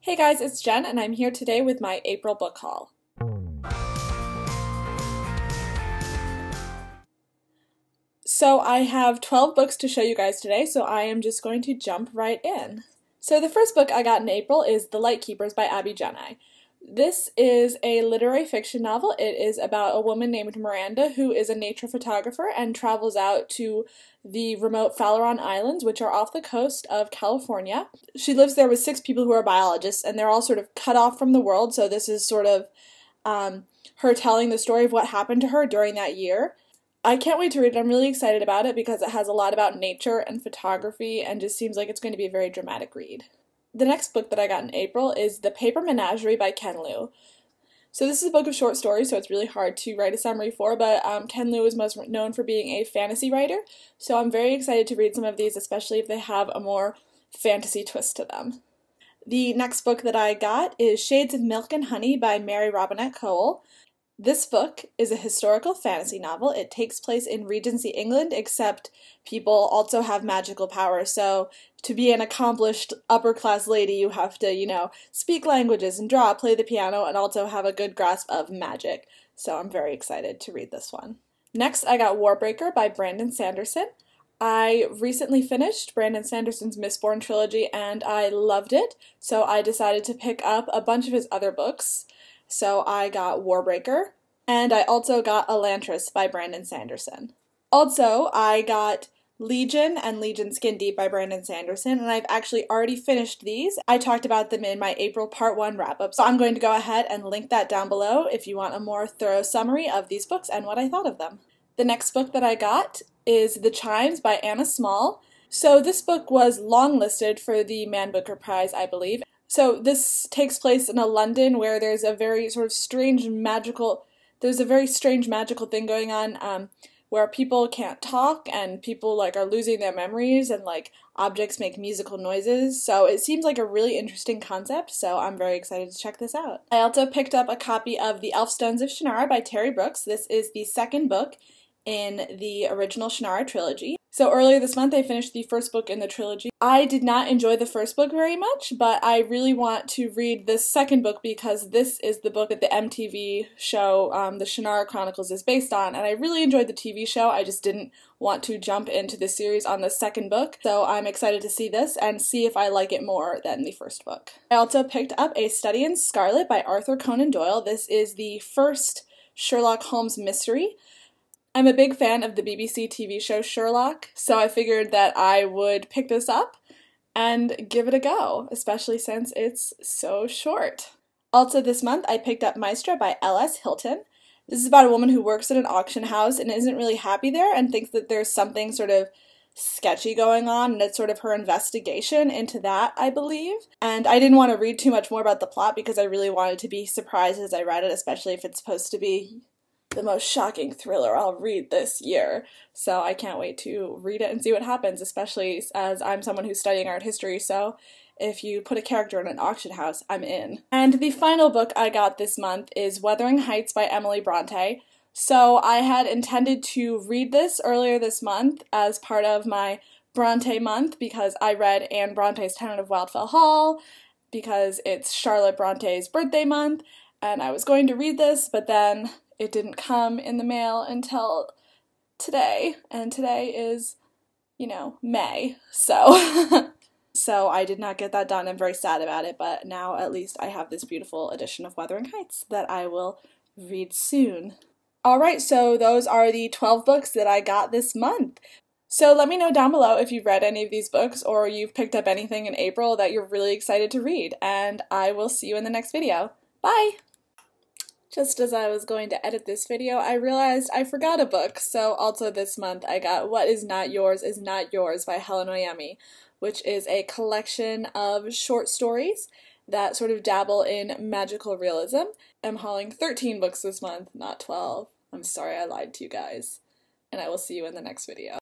Hey guys, it's Jen, and I'm here today with my April book haul. So I have 12 books to show you guys today, so I am just going to jump right in. So the first book I got in April is The Lightkeepers by Abby Jenai. This is a literary fiction novel. It is about a woman named Miranda who is a nature photographer and travels out to the remote Falaron Islands, which are off the coast of California. She lives there with 6 people who are biologists, and they're all sort of cut off from the world, so this is sort of her telling the story of what happened to her during that year. I can't wait to read it. I'm really excited about it because it has a lot about nature and photography and just seems like it's going to be a very dramatic read. The next book that I got in April is The Paper Menagerie by Ken Liu. So this is a book of short stories, so it's really hard to write a summary for, but Ken Liu is most known for being a fantasy writer, so I'm very excited to read some of these, especially if they have a more fantasy twist to them. The next book that I got is Shades of Milk and Honey by Mary Robinette Kowal. This book is a historical fantasy novel. It takes place in Regency England, except people also have magical powers. So to be an accomplished upper-class lady, you have to, speak languages and draw, play the piano, and also have a good grasp of magic. So I'm very excited to read this one. Next, I got Warbreaker by Brandon Sanderson. I recently finished Brandon Sanderson's Mistborn trilogy, and I loved it. So I decided to pick up a bunch of his other books. So I got Warbreaker, and I also got Elantris by Brandon Sanderson. Also, I got Legion and Legion Skin Deep by Brandon Sanderson, and I've actually already finished these. I talked about them in my April Part 1 wrap-up, so I'm going to go ahead and link that down below if you want a more thorough summary of these books and what I thought of them. The next book that I got is The Chimes by Anna Small. So this book was longlisted for the Man Booker Prize, I believe. So this takes place in a London where there's a very sort of strange magical thing going on where people can't talk and people are losing their memories and objects make musical noises. So it seems like a really interesting concept, so I'm very excited to check this out. I also picked up a copy of The Elfstones of Shannara by Terry Brooks. This is the second book in the original Shannara trilogy. So earlier this month I finished the first book in the trilogy. I did not enjoy the first book very much, but I really want to read this second book because this is the book that the MTV show, the Shannara Chronicles, is based on, and I really enjoyed the TV show. I just didn't want to jump into the series on the second book, so I'm excited to see this and see if I like it more than the first book. I also picked up A Study in Scarlet by Arthur Conan Doyle. This is the first Sherlock Holmes mystery. I'm a big fan of the BBC TV show Sherlock, so I figured that I would pick this up and give it a go, especially since it's so short. Also this month I picked up Maestra by L.S. Hilton. This is about a woman who works at an auction house and isn't really happy there and thinks that there's something sort of sketchy going on, and it's sort of her investigation into that, I believe. And I didn't want to read too much more about the plot because I really wanted to be surprised as I read it, especially if it's supposed to be the most shocking thriller I'll read this year. So I can't wait to read it and see what happens, especially as I'm someone who's studying art history, so if you put a character in an auction house, I'm in. And the final book I got this month is Wuthering Heights by Emily Bronte. So I had intended to read this earlier this month as part of my Bronte month because I read Anne Bronte's Tenant of Wildfell Hall, because it's Charlotte Bronte's birthday month, and I was going to read this, but then it didn't come in the mail until today, and today is, May, so so I did not get that done. I'm very sad about it, but now at least I have this beautiful edition of Wuthering Heights that I will read soon. Alright, so those are the 12 books that I got this month. So let me know down below if you've read any of these books or you've picked up anything in April that you're really excited to read, and I will see you in the next video. Bye! Just as I was going to edit this video, I realized I forgot a book, so also this month I got What Is Not Yours Is Not Yours by Helen Oyemi, which is a collection of short stories that sort of dabble in magical realism. I'm hauling 13 books this month, not 12. I'm sorry I lied to you guys, and I will see you in the next video.